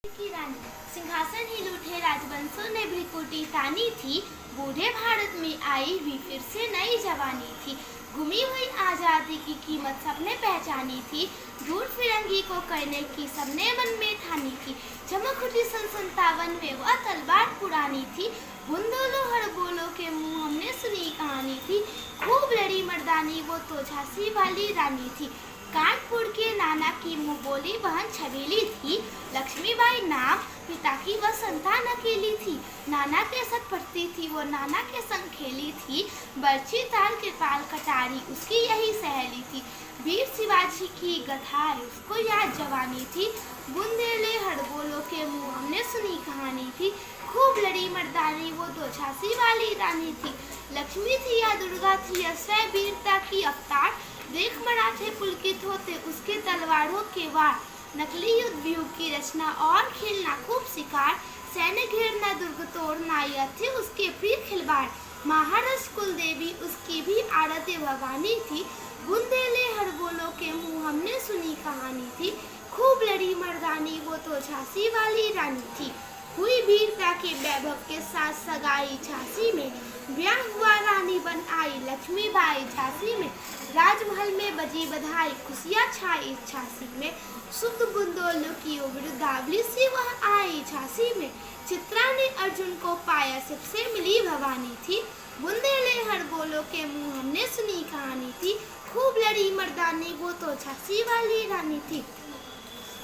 की रानी सिंहासन ही लूटे राजवंशों ने भ्रिकुटी तानी थी। बूढ़े भारत में आई हुई फिर से नई जवानी थी। गुमी हुई आजादी की कीमत सबने पहचानी थी। दूर फिरंगी को करने की सबने मन में ठानी थी। चमक उठी सन 57 में वह तलवार पुरानी थी। बुंदोलो हड़बोलो के मुंह हमने सुनी कहानी थी। खूब लड़ी मर्दानी वो तो झांसी वाली रानी थी। कानपुर के नाना की मुँह बोली बहन छबीली थी। लक्ष्मीबाई नाम पिता की वह संतान अकेली थी। नाना के साथ पढ़ती थी वो नाना के संग खेली थी। बर्छी ताल के पाल कटारी उसकी यही सहेली थी। वीर शिवाजी की गथाएं उसको याद जवानी थी। बुंदेले हड़बोलो के मुँह हमने सुनी कहानी थी। खूब लड़ी मर्दानी वो तो झांसी वाली रानी थी। लक्ष्मी थी या दुर्गा थी या स्वयं वीरता की अवतार। देख मराठे पुलकित होते उसके तलवारों के वार। नकली युद्ध व्यूह की रचना और खेलना खूब शिकार। सैन्य घेरना दुर्ग तोड़ना यह थे उसके प्रिय खिलवाड़। महाराज कुल देवी उसकी भी आराध्य भवानी थी। बुंदेले हड़बोलो के मुँह हमने सुनी कहानी थी। खूब लड़ी मर्दानी वो तो झांसी वाली रानी थी। हुई वीरता के वैभव के साथ सगाई झांसी में। ब्याह हुआ रानी बन आई लक्ष्मीबाई झांसी में। राजमहल में बजी बधाई खुशियाँ छाई झांसी में। शुद्ध बुंदोलो की वृद्धावली से वह आई झांसी में। चित्रा ने अर्जुन को पाया सबसे मिली भवानी थी। बुंदेले हड़बोलो के मुँह हमने सुनी कहानी थी। खूब लड़ी मर्दानी वो तो झांसी वाली रानी थी।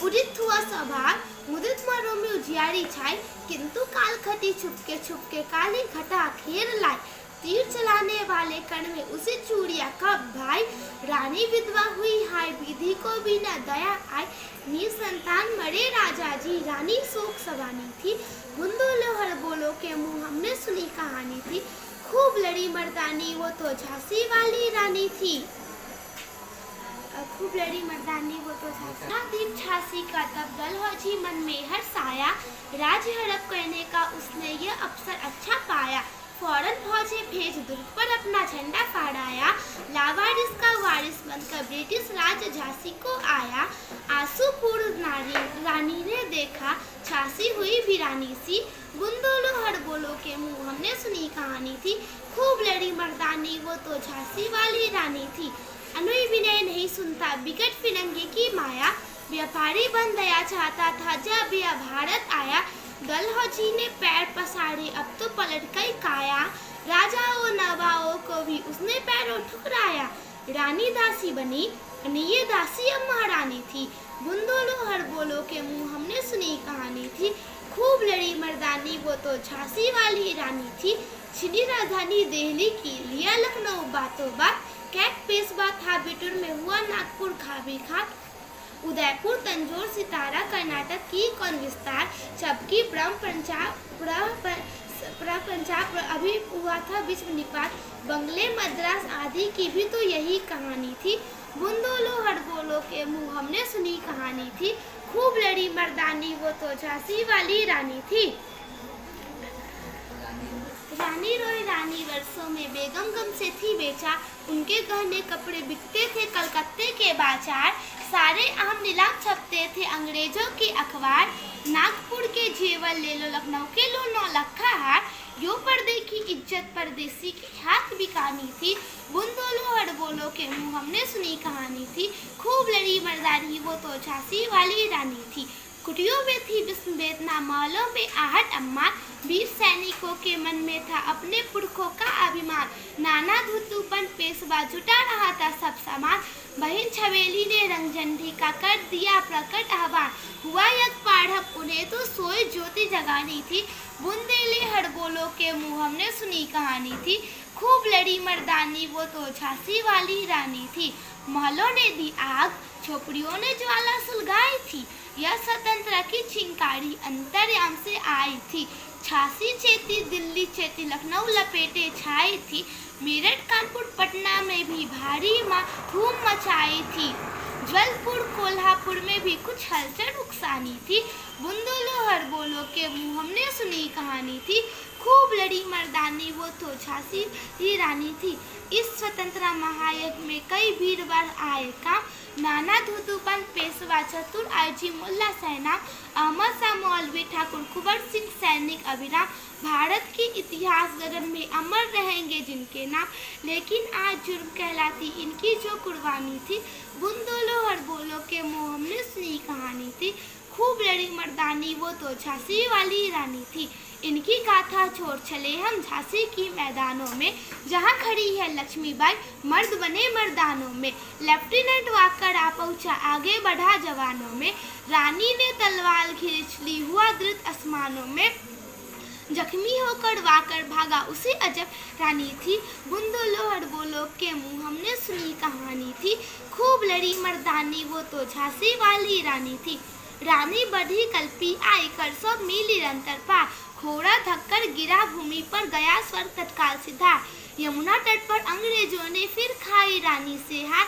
उदित हुआ सभार मुदित मरों में उजियारी छाई। किंतु काल खटी छुपके काली घटा घेर लाई। तीर चलाने वाले कण में उसे चूड़िया कब भाई। रानी विधवा हुई हाय विधि को भी न दया आई। निसंतान मरे राजा जी रानी शोक सवानी थी। बुंदोलो हड़बोलो के मुँह हमने सुनी कहानी थी। खूब लड़ी मर्दानी वो तो झांसी वाली रानी थी। खूब लड़ी मर्दानी वो तो दीप झांसी का तब डलहौजी मन में हर्षाया। राज्य हड़प करने का उसने यह अवसर अच्छा पाया। फौरन फौजें भेज दुर्ग पर अपना झंडा फहराया। लावारिस का वारिस बनकर ब्रिटिश राज झांसी को आया। आंसूपूर्ण रानी ने देखा झांसी हुई वीरानी सी। बुंदोलो हड़बोलो के मुँह हमने सुनी कहानी थी। खूब लड़ी मर्दानी वो तो झांसी वाली रानी थी। अनुई विनय नहीं सुनता बिकट फिरंगी की माया। व्यापारी बन दया चाहता था जब यह भारत आया। डलहौजी ने पैर पसारे अब तो पलट गई काया। राजाओं नवाओं को भी उसने पैरों ठुकराया। रानी दासी बनी ये दासी अब महारानी थी। बुंदोलो हड़बोलो के मुँह हमने सुनी कहानी थी। खूब लड़ी मर्दानी वो तो झांसी वाली रानी थी। छिनी राजधानी दिल्ली की लिया लखनऊ बातों बात। कैट पेशवा था बिटूर में हुआ नागपुर खाबी खाक। उदयपुर तंजौर सितारा कर्नाटक की कौन विस्तार। जबकि पंजाब अभी हुआ था विश्व निपात। बंगले मद्रास आदि की भी तो यही कहानी थी। बुंदोलो हड़बोलो के मुँह हमने सुनी कहानी थी। खूब लड़ी मर्दानी वो तो झांसी वाली रानी थी। रानी रोई रानी वर्षों में बेगम गम से थी बेचा। उनके गहने कपड़े बिकते थे कलकत्ते के बाजार। सारे आम नीलाम छपते थे अंग्रेजों के अखबार। नागपुर के जेवर ले लो लखनऊ के लो 9 लखा हार। यो पर्दे की इज्जत परदेसी की हाथ बिकानी थी। बुंदोलो हड़बोलो के मुँह हमने सुनी कहानी थी। खूब लड़ी मर्दानी वो तो झांसी वाली रानी थी। कुटियों में थी विस्म वेदना महलों में आहट अम्मा। वीर सैनिकों के मन में था अपने पुरखों का अभिमान। नाना धुतुपन पेशवा जुटा रहा था सब सामान। बहन छबेली ने रंग झंडी का कर दिया प्रकट आह्वान। हुआ यज्ञ पाढ़प उन्हें तो सोई ज्योति जगानी थी। बुंदेले हड़बोलो के मुँह हमने सुनी कहानी थी। खूब लड़ी मर्दानी वो तो झांसी वाली रानी थी। महलों ने दी आग झोपड़ियों ने ज्वाला सुलगाई थी। यह स्वतंत्रता की चिंगारी अंतर्याम से आई थी। झांसी चेती दिल्ली चेती लखनऊ लपेटे छाई थी। मेरठ कानपुर पटना में भी भारी धूम मचाई थी। जबलपुर कोल्हापुर में भी कुछ हलचल नुकसानी थी। बुंदोलो हड़बोलो के मुँह हमने सुनी कहानी थी। खूब लड़ी मर्दानी वो तो झांसी ही रानी थी। इस स्वतंत्रता महायज्ञ में कई वीरवर आए काम। नाना धुतुपन पेशवा चतुर आयजी मुल्ला सैनाम। अहमद शाह ठाकुर कुंवर सिंह सैनिक अभिराम, भारत के इतिहास गगन में अमर रहेंगे जिनके नाम। लेकिन आज जुर्म कहलाती इनकी जो कुर्बानी थी, बुंदोलो हर बोलो के मुँह हमने सुनी कहानी थी। खूब लड़ी मर्दानी वो तो झांसी वाली रानी थी। इनकी गाथा छोड़ चले हम झांसी की मैदानों में, जहाँ खड़ी है लक्ष्मीबाई मर्द बने मर्दानों में। लेफ्टिनेंट वाकर आ पहुँचा आगे बढ़ा जवानों में, रानी ने तलवार खींच ली हुआ धृत आसमानों में। जख्मी होकर वाकर भागा उसे अजब रानी थी, बुंदोलो हर बोलो के मुँह हमने सुनी कहानी थी। खूब लड़ी मर्दानी वो तो झांसी वाली रानी थी। रानी बढ़ी कल्पी आई कर 100 मील निरंतर पार, घोड़ा थककर गिरा भूमि पर गया स्वर्ग तत्काल सिधार। यमुना तट पर अंग्रेजों ने फिर खाई रानी से हार,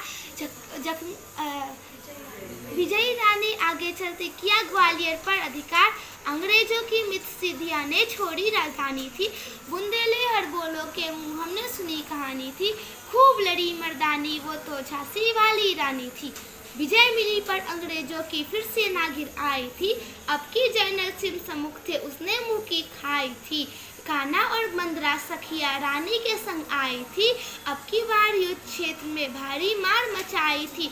विजयी रानी आगे चलते किया ग्वालियर पर अधिकार। अंग्रेजों की मित सिद्धिया ने छोड़ी राजधानी थी, बुंदेले हर बोलो के मुँह हमने सुनी कहानी थी। खूब लड़ी मर्दानी वो तो झांसी वाली रानी थी। विजय मिली पर अंग्रेजों की फिर सेना घिर आई थी, अब की जनरल सिंह सम्मुख थे उसने मुंह की खाई थी। कान्हा और मंदरा सखिया रानी के संग आई थी, अब की बार युद्ध क्षेत्र में भारी मार मचाई थी।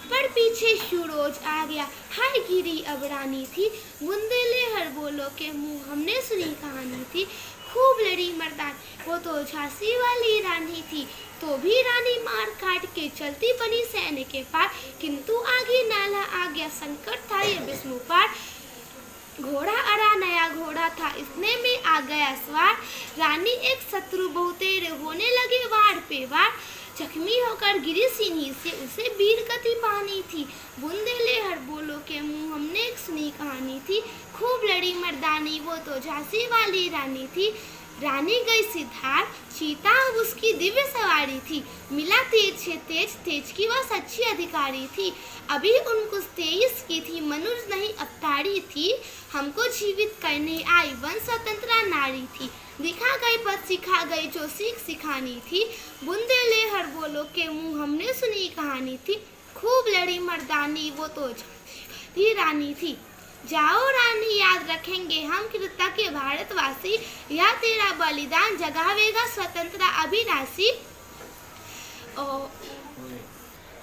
पर पीछे शूरोज आ गया हाय गिरी अब रानी थी, बुंदेले हर बोलो के मुँह हमने सुनी कहानी थी। खूब लड़ी मर्दान वो तो झांसी वाली रानी थी, तो भी रानी मार काट के चलती बनी सैन्य के पार। किंतु आगे नाला आ गया संकट था ये विष्णु पार, घोड़ा अड़ा नया घोड़ा था इतने में आ गया सवार। रानी एक शत्रु बहुतेरे होने लगे वार पे वार, जख्मी होकर गिरी सीनी से उसे वीर गति पानी थी, बुंदेले हर बोलो के मुँह हमने एक सुनी कहानी थी। खूब लड़ी मर्दानी वो तो झांसी वाली रानी थी। रानी गई सिद्धार चीता अब उसकी दिव्य सवारी थी, मिला तेज से तेज, तेज की वह सच्ची अधिकारी थी। अभी उनको 23 की थी, मनुष्य नहीं अवतारी थी, हमको जीवित करने आई वन स्वतंत्रा नारी थी। दिखा गई पद सिखा गई जो सीख सिखानी थी, बुंदेले हर बोलो के मुँह हमने सुनी कहानी थी। खूब लड़ी मर्दानी वो तो झांसी रानी थी। जाओ रानी याद रखेंगे हम कृतज्ञ भारतवासी, यह तेरा बलिदान जगावेगा स्वतंत्रता अभिलाषी।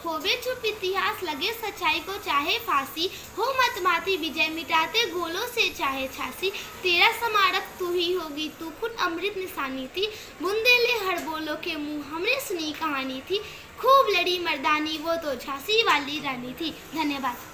होवे चुप इतिहास लगे सच्चाई को चाहे फांसी, हो मत माती विजय मिटाते गोलों से चाहे छासी। तेरा स्मारक तू ही होगी तू खुद अमृत निशानी थी, बुंदेले हर बोलो के मुँह हमने सुनी कहानी थी। खूब लड़ी मर्दानी वो तो झांसी वाली रानी थी। धन्यवाद।